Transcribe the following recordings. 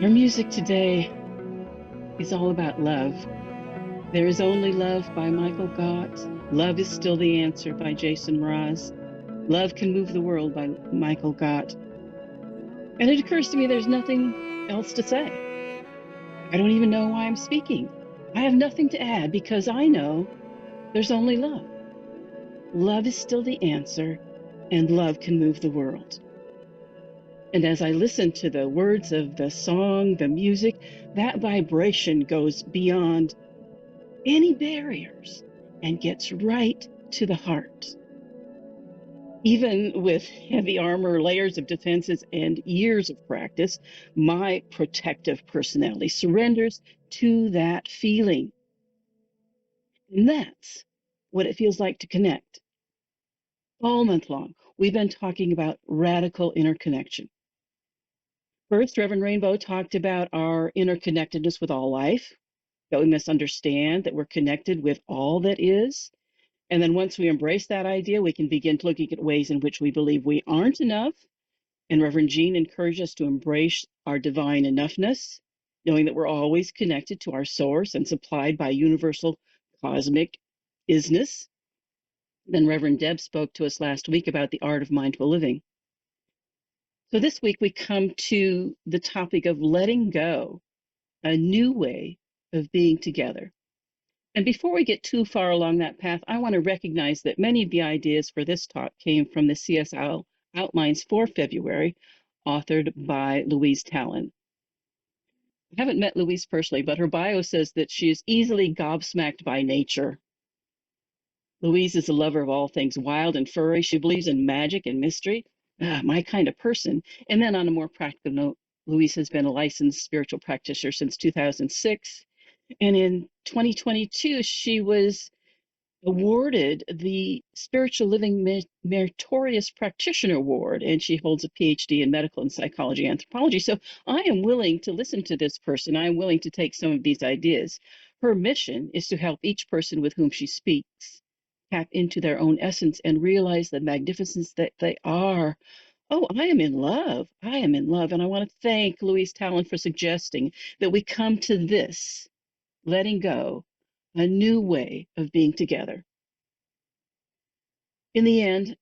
Our music today is all about love. There is Only Love by Michael Gott. Love is Still the Answer by Jason Mraz. Love Can Move the World by Michael Gott. And it occurs to me there's nothing else to say. I don't even know why I'm speaking. I have nothing to add because I know there's only love. Love is still the answer, and love can move the world. And as I listen to the words of the song, the music, that vibration goes beyond any barriers and gets right to the heart. Even with heavy armor, layers of defenses, and years of practice, my protective personality surrenders to that feeling. And that's what it feels like to connect. All month long, we've been talking about radical interconnection. First, Reverend Rainbow talked about our interconnectedness with all life, that we must understand that we're connected with all that is. And then once we embrace that idea, we can begin looking at ways in which we believe we aren't enough. And Reverend Jean encouraged us to embrace our divine enoughness, knowing that we're always connected to our source and supplied by universal cosmic isness. Then Reverend Deb spoke to us last week about the art of mindful living. So this week we come to the topic of letting go, a new way of being together. And before we get too far along that path, I want to recognize that many of the ideas for this talk came from the CSL Outlines for February, authored by Louise Talon. I haven't met Louise personally, but her bio says that she is easily gobsmacked by nature. Louise is a lover of all things wild and furry. She believes in magic and mystery. My kind of person. And then on a more practical note, Louise has been a licensed spiritual practitioner since 2006. And in 2022, she was awarded the Spiritual Living Meritorious Practitioner Award, and she holds a PhD in medical and psychology anthropology. So I am willing to listen to this person. I am willing to take some of these ideas. Her mission is to help each person with whom she speaks tap into their own essence and realize the magnificence that they are. Oh, I am in love. I am in love. And I want to thank Louise Talon for suggesting that we come to this, letting go, a new way of being together. In the end,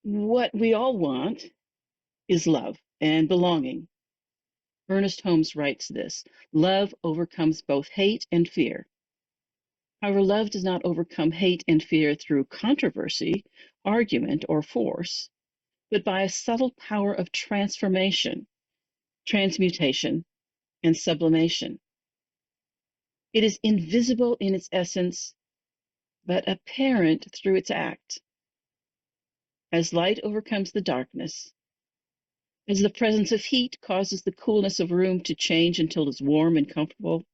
what we all want is love and belonging. Ernest Holmes writes this: love overcomes both hate and fear. However, love does not overcome hate and fear through controversy, argument, or force, but by a subtle power of transformation, transmutation, and sublimation. It is invisible in its essence, but apparent through its act. As light overcomes the darkness, as the presence of heat causes the coolness of a room to change until it's warm and comfortable,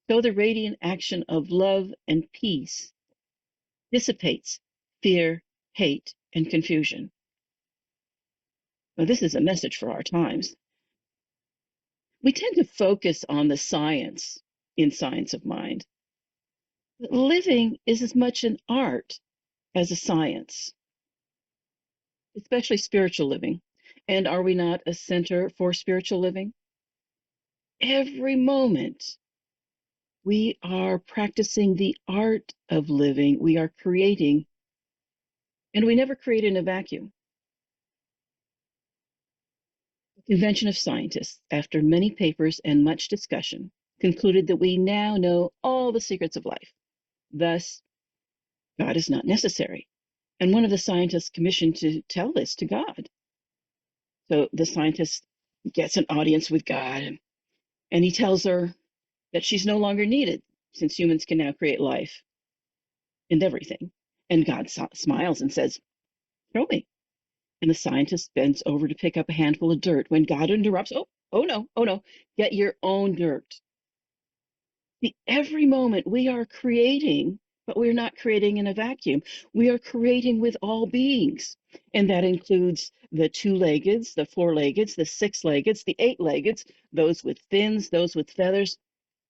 so the radiant action of love and peace dissipates fear, hate, and confusion. Well, this is a message for our times. We tend to focus on the science in Science of Mind. But living is as much an art as a science, especially spiritual living. And are we not a center for spiritual living? Every moment we are practicing the art of living. We are creating, and we never create in a vacuum. The Convention of Scientists, after many papers and much discussion, concluded that we now know all the secrets of life. Thus, God is not necessary. And one of the scientists commissioned to tell this to God. So the scientist gets an audience with God, and he tells her that she's no longer needed since humans can now create life and everything. And God smiles and says, show me. And the scientist bends over to pick up a handful of dirt when God interrupts. Oh no, get your own dirt. Every moment we are creating, but we're not creating in a vacuum. We are creating with all beings. And that includes the two-leggeds, the four-leggeds, the six-leggeds, the eight-leggeds, those with fins, those with feathers,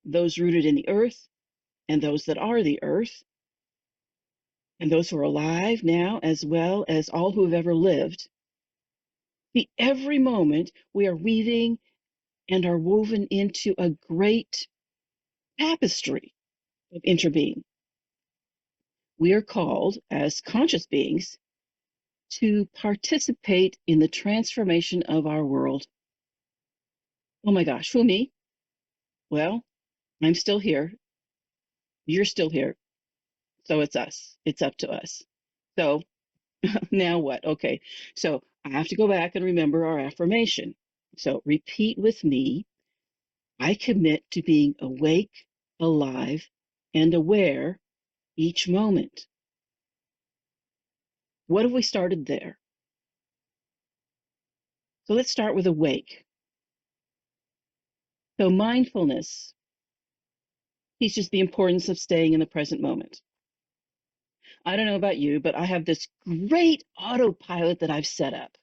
those rooted in the earth, and those that are the earth, and those who are alive now, as well as all who have ever lived. Every moment we are weaving and are woven into a great tapestry of interbeing. We are called, as conscious beings, to participate in the transformation of our world. Oh my gosh, who, me? Well, I'm still here. You're still here. So it's us. It's up to us. So now what? Okay. So I have to go back and remember our affirmation. So repeat with me. I commit to being awake, alive, and aware each moment. What have we started there? So let's start with awake. So mindfulness teaches the importance of staying in the present moment. I don't know about you, but I have this great autopilot that I've set up.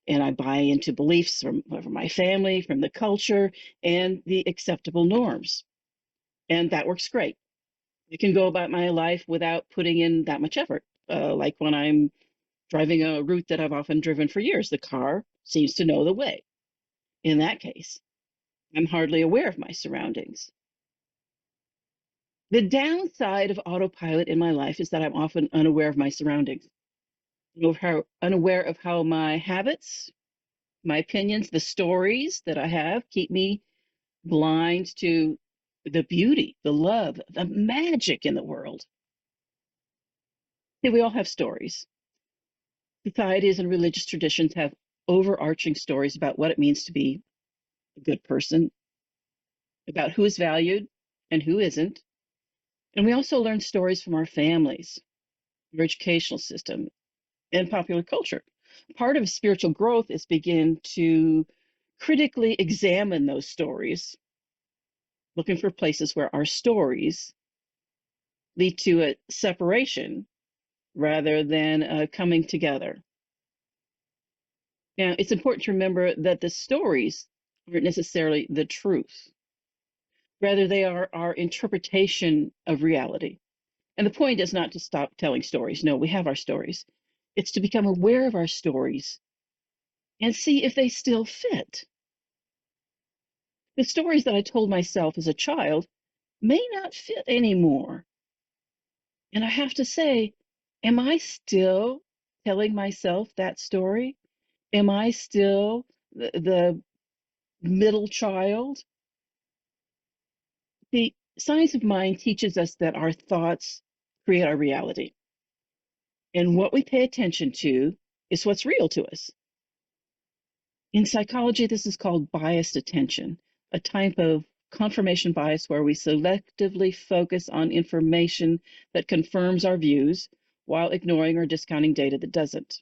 And I buy into beliefs from my family, from the culture, and the acceptable norms. And that works great. I can go about my life without putting in that much effort. Like when I'm driving a route that I've often driven for years, the car seems to know the way. In that case, I'm hardly aware of my surroundings. The downside of autopilot in my life is that I'm often unaware of my surroundings, unaware of how my habits, my opinions, the stories that I have keep me blind to the beauty, the love, the magic in the world. See, we all have stories. Societies and religious traditions have overarching stories about what it means to be a good person, about who is valued and who isn't. And we also learn stories from our families, our educational system, and popular culture. Part of spiritual growth is begin to critically examine those stories, looking for places where our stories lead to a separation rather than coming together. Now, it's important to remember that the stories aren't necessarily the truth. Rather, they are our interpretation of reality. And the point is not to stop telling stories. No, we have our stories. It's to become aware of our stories and see if they still fit. The stories that I told myself as a child may not fit anymore. And I have to say, am I still telling myself that story? Am I still the middle child? The science of mind teaches us that our thoughts create our reality. And what we pay attention to is what's real to us. In psychology, this is called biased attention, a type of confirmation bias where we selectively focus on information that confirms our views while ignoring or discounting data that doesn't.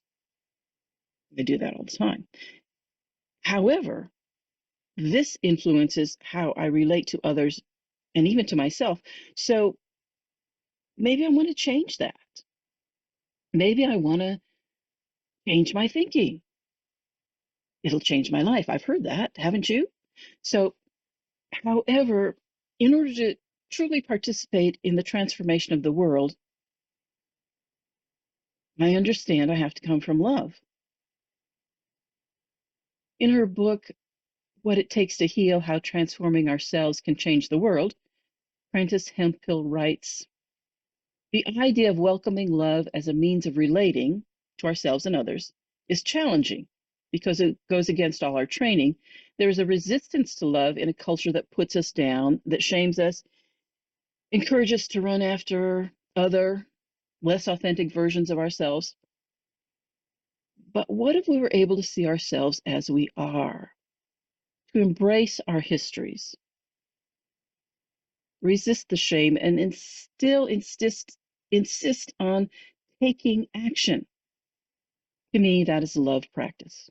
I do that all the time. However, this influences how I relate to others and even to myself. So maybe I want to change that. Maybe I want to change my thinking. It'll change my life. I've heard that, haven't you? So, however, in order to truly participate in the transformation of the world, I understand I have to come from love. In her book, What It Takes to Heal How Transforming Ourselves Can Change the World, Prentice Hemphill writes, the idea of welcoming love as a means of relating to ourselves and others is challenging because it goes against all our training. There is a resistance to love in a culture that puts us down, that shames us, encourages us to run after other, less authentic versions of ourselves. But what if we were able to see ourselves as we are, to embrace our histories, resist the shame, and still insist on taking action? To me, that is a love practice.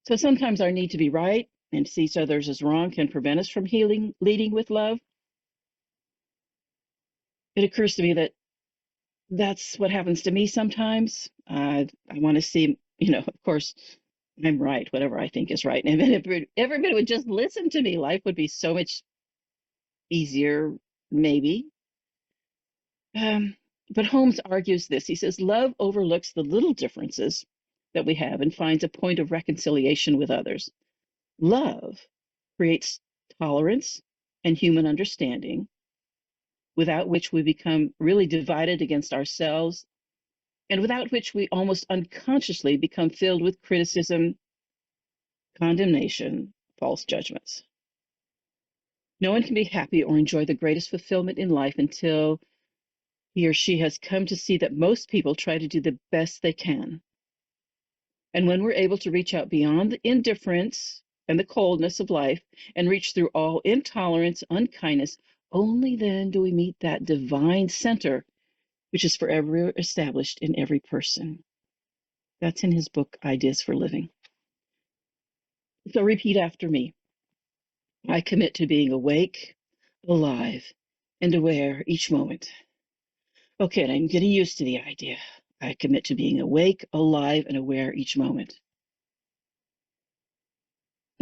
So sometimes our need to be right and see others as wrong can prevent us from leading with love. It occurs to me that that's what happens to me sometimes. I want to see, of course, I'm right, whatever I think is right. And if everybody would just listen to me, life would be so much easier, maybe. Um, but Holmes argues this. He says, love overlooks the little differences that we have and finds a point of reconciliation with others. Love creates tolerance and human understanding, without which we become really divided against ourselves, and without which we almost unconsciously become filled with criticism, condemnation, false judgments. No one can be happy or enjoy the greatest fulfillment in life until he or she has come to see that most people try to do the best they can. And when we're able to reach out beyond the indifference and the coldness of life and reach through all intolerance, unkindness, only then do we meet that divine center, which is forever established in every person. That's in his book, Ideas for Living. So repeat after me. I commit to being awake, alive, and aware each moment. Okay, and I'm getting used to the idea. I commit to being awake, alive, and aware each moment.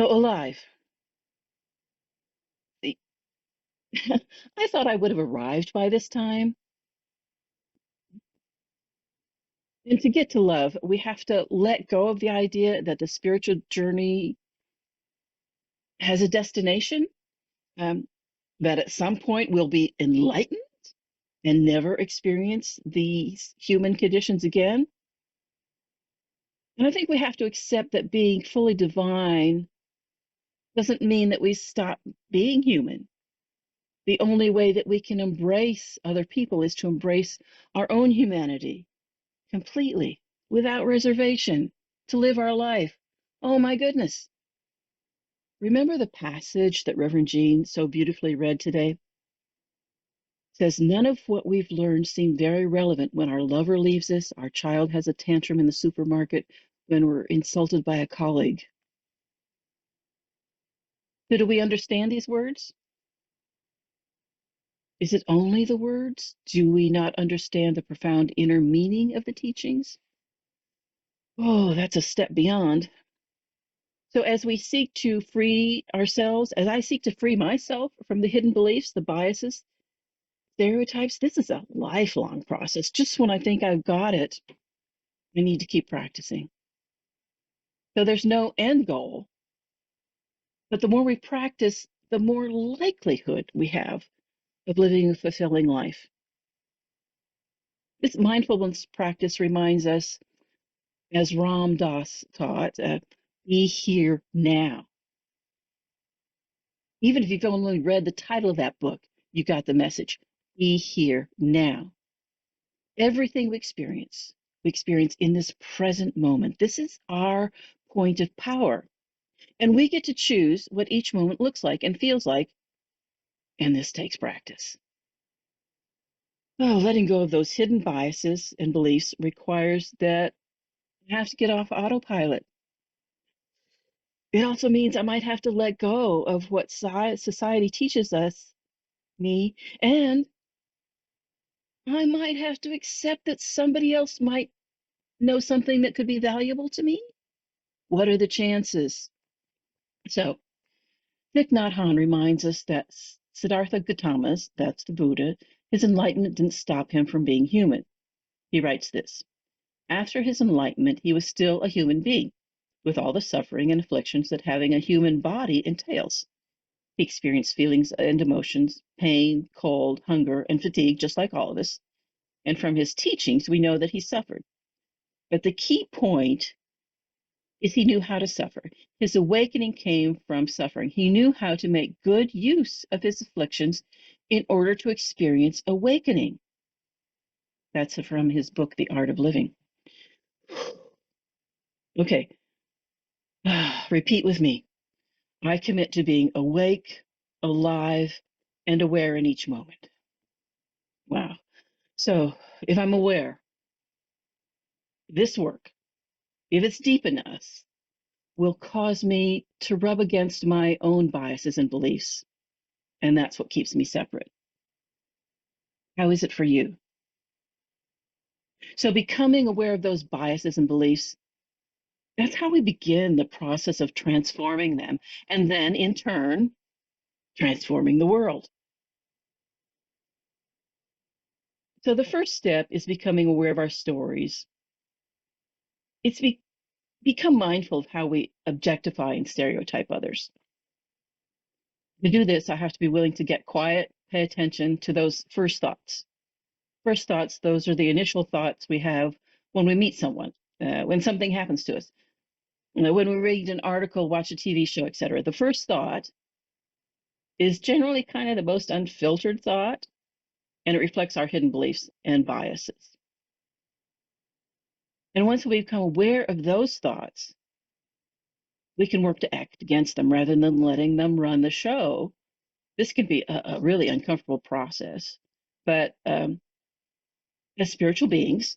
So alive. I thought I would have arrived by this time. And to get to love, we have to let go of the idea that the spiritual journey has a destination, that at some point we'll be enlightened and never experience these human conditions again. And I think we have to accept that being fully divine doesn't mean that we stop being human. The only way that we can embrace other people is to embrace our own humanity completely, without reservation, to live our life. Oh my goodness. Remember the passage that Reverend Jean so beautifully read today? It says, none of what we've learned seem very relevant when our lover leaves us, our child has a tantrum in the supermarket, when we're insulted by a colleague. So do we understand these words? Is it only the words? Do we not understand the profound inner meaning of the teachings? Oh, that's a step beyond. So as we seek to free ourselves, as I seek to free myself from the hidden beliefs, the biases, stereotypes, this is a lifelong process. Just when I think I've got it, I need to keep practicing. So there's no end goal, but the more we practice, the more likelihood we have of living a fulfilling life. This mindfulness practice reminds us, as Ram Dass taught, be here now. Even if you've only read the title of that book, you got the message. Be here now. Everything we experience in this present moment. This is our point of power. And we get to choose what each moment looks like and feels like. And this takes practice. Oh, letting go of those hidden biases and beliefs requires that I have to get off autopilot. It also means I might have to let go of what society teaches us, me, and I might have to accept that somebody else might know something that could be valuable to me. What are the chances? So, Thich Nhat Hanh reminds us that Siddhartha Gautama's, that's the Buddha, his enlightenment didn't stop him from being human. He writes this: after his enlightenment, he was still a human being, with all the suffering and afflictions that having a human body entails. He experienced feelings and emotions, pain, cold, hunger, and fatigue, just like all of us. And from his teachings, we know that he suffered. But the key point is he knew how to suffer. His awakening came from suffering. He knew how to make good use of his afflictions in order to experience awakening. That's from his book, The Art of Living. Okay, repeat with me. I commit to being awake, alive, and aware in each moment. Wow. So if I'm aware, this work, if it's deep enough, will cause me to rub against my own biases and beliefs. And that's what keeps me separate. How is it for you? So becoming aware of those biases and beliefs, that's how we begin the process of transforming them. And then in turn, transforming the world. So the first step is becoming aware of our stories. It's become mindful of how we objectify and stereotype others. To do this, I have to be willing to get quiet, pay attention to those first thoughts. First thoughts, those are the initial thoughts we have when we meet someone, when something happens to us, when we read an article, watch a TV show, etc. The first thought is generally kind of the most unfiltered thought, and it reflects our hidden beliefs and biases. And once we become aware of those thoughts, we can work to act against them rather than letting them run the show. This can be a really uncomfortable process, but as spiritual beings,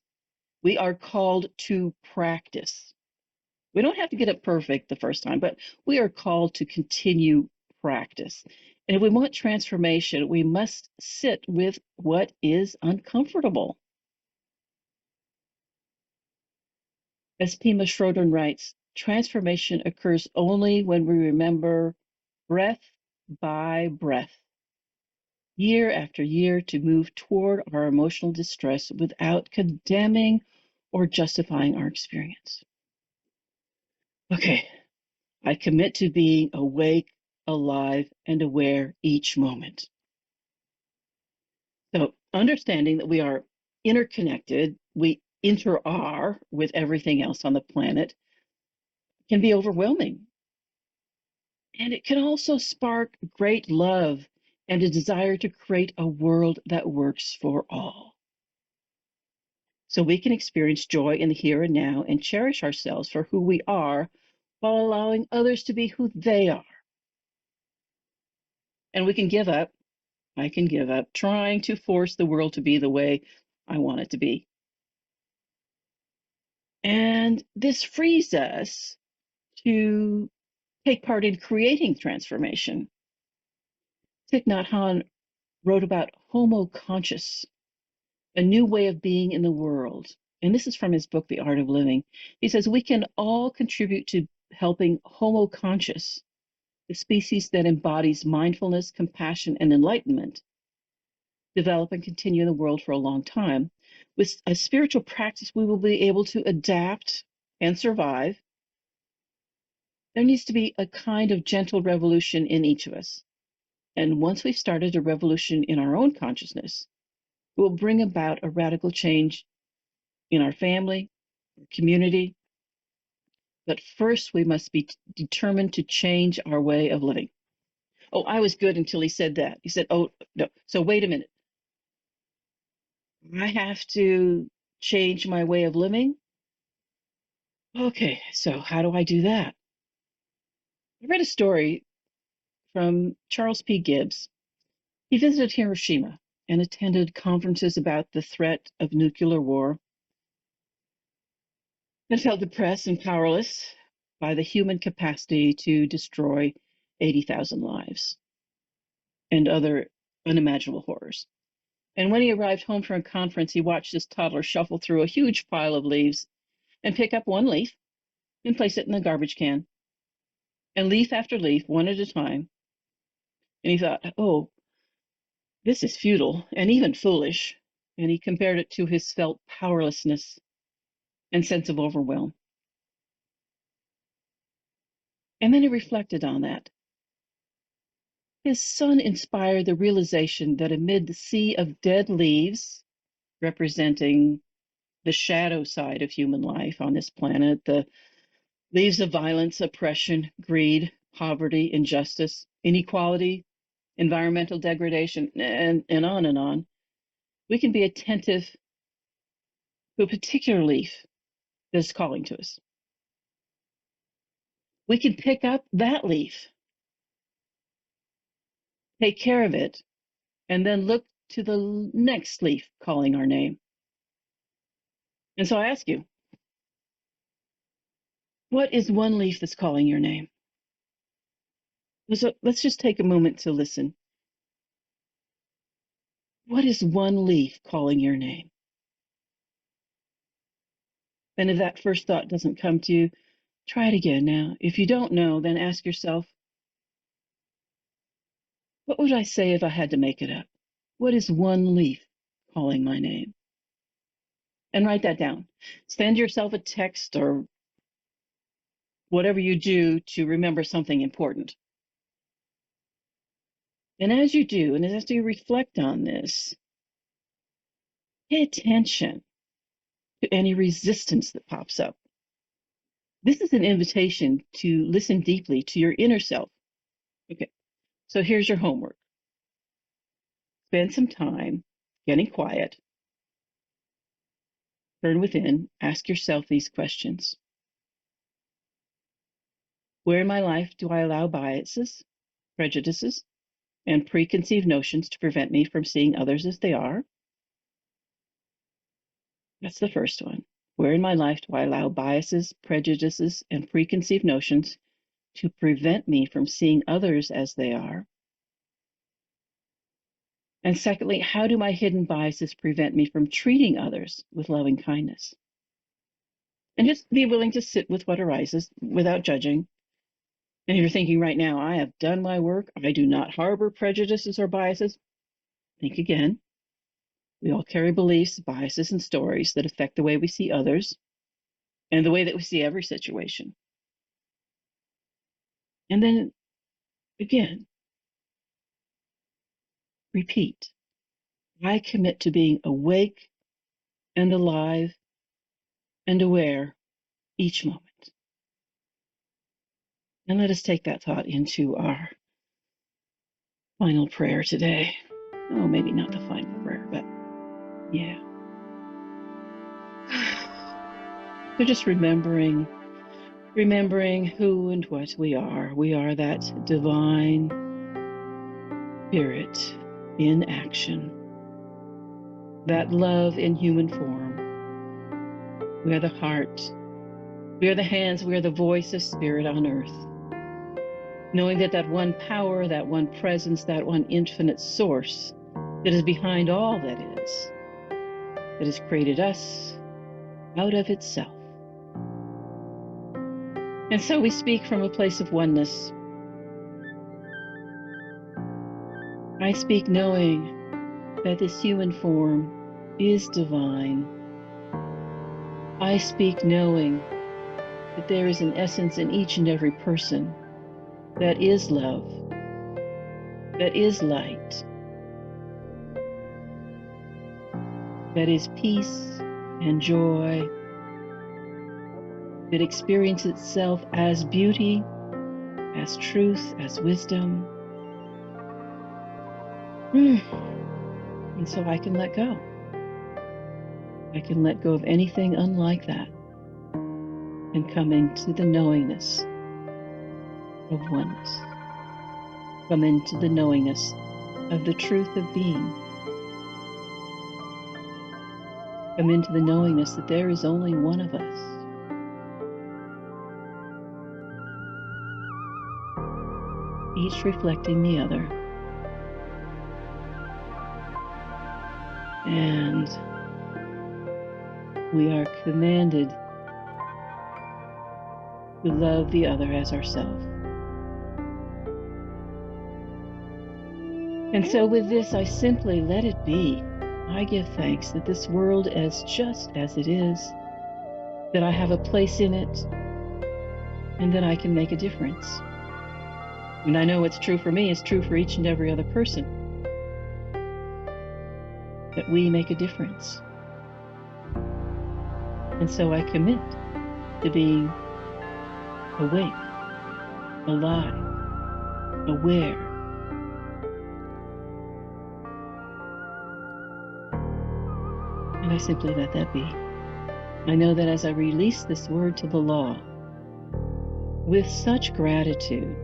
we are called to practice. We don't have to get it perfect the first time, but we are called to continue practice. And if we want transformation, we must sit with what is uncomfortable. As Pima Schroeder writes, transformation occurs only when we remember breath by breath, year after year, to move toward our emotional distress without condemning or justifying our experience. Okay, I commit to being awake, alive, and aware each moment. So, understanding that we are interconnected, we inter-are with everything else on the planet, can be overwhelming. And it can also spark great love and a desire to create a world that works for all. So we can experience joy in the here and now and cherish ourselves for who we are while allowing others to be who they are. And we can give up, I can give up trying to force the world to be the way I want it to be. And this frees us to take part in creating transformation. Thich Nhat Hanh wrote about homo conscious, a new way of being in the world. And this is from his book, The Art of Living. He says, we can all contribute to helping homo conscious, the species that embodies mindfulness, compassion, and enlightenment, develop and continue in the world for a long time. With a spiritual practice, we will be able to adapt and survive. There needs to be a kind of gentle revolution in each of us. And once we've started a revolution in our own consciousness, it will bring about a radical change in our family, community. But first, we must be determined to change our way of living. Oh, I was good until he said that. He said, oh, no. So wait a minute. I have to change my way of living? Okay, so how do I do that? I read a story from Charles P. Gibbs. He visited Hiroshima and attended conferences about the threat of nuclear war and felt depressed and powerless by the human capacity to destroy 80,000 lives and other unimaginable horrors. And when he arrived home from a conference, he watched his toddler shuffle through a huge pile of leaves and pick up one leaf and place it in the garbage can, and leaf after leaf, one at a time. And he thought, oh, this is futile and even foolish. And he compared it to his felt powerlessness and sense of overwhelm. And then he reflected on that. His son inspired the realization that amid the sea of dead leaves, representing the shadow side of human life on this planet, the leaves of violence, oppression, greed, poverty, injustice, inequality, environmental degradation, and on and on, we can be attentive to a particular leaf that is calling to us. We can pick up that leaf, take care of it, and then look to the next leaf calling our name. And so I ask you, what is one leaf that's calling your name? So let's just take a moment to listen. What is one leaf calling your name? And if that first thought doesn't come to you, try it again now. If you don't know, then ask yourself, what would I say if I had to make it up? What is one leaf calling my name? And write that down. Send yourself a text or whatever you do to remember something important. And as you do, and as you reflect on this, pay attention to any resistance that pops up. This is an invitation to listen deeply to your inner self. Okay, so here's your homework. Spend some time getting quiet, turn within, ask yourself these questions. Where in my life do I allow biases, prejudices, and preconceived notions to prevent me from seeing others as they are? That's the first one. Where in my life do I allow biases, prejudices, and preconceived notions to prevent me from seeing others as they are? And secondly, how do my hidden biases prevent me from treating others with loving kindness? And just be willing to sit with what arises without judging. And if you're thinking right now, I have done my work, I do not harbor prejudices or biases, think again. We all carry beliefs, biases, and stories that affect the way we see others and the way that we see every situation. And then again, repeat. I commit to being awake and alive and aware each moment. And let us take that thought into our final prayer today. Oh, maybe not the final prayer, but yeah. So just remembering who and what we are. We are that divine spirit in action, that love in human form. We are the heart, we are the hands, we are the voice of spirit on earth. Knowing that that one power, that one presence, that one infinite source that is behind all that has created us out of itself. And so we speak from a place of oneness. I speak knowing that this human form is divine. I speak knowing that there is an essence in each and every person that is love, that is light, that is peace and joy, that experiences itself as beauty, as truth, as wisdom. And so I can let go. I can let go of anything unlike that and come into the knowingness of oneness. Come into the knowingness of the truth of being. Come into the knowingness that there is only one of us. Each reflecting the other. And we are commanded to love the other as ourselves. And so with this, I simply let it be. I give thanks that this world is just as it is, that I have a place in it, and that I can make a difference. And I know what's true for me is true for each and every other person. That we make a difference. And so I commit to being awake, alive, aware. And I simply let that be. I know that as I release this word to the law, with such gratitude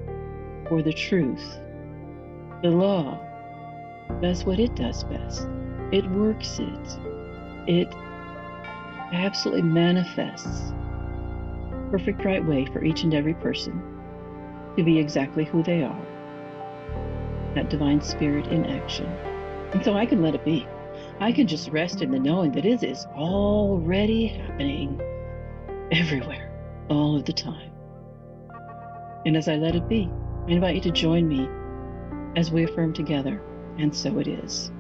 for the truth, the law does what it does best. It works it. It absolutely manifests perfect right way for each and every person to be exactly who they are. That divine spirit in action. And so I can let it be. I can just rest in the knowing that it is already happening everywhere, all of the time. And as I let it be, I invite you to join me as we affirm together, and so it is.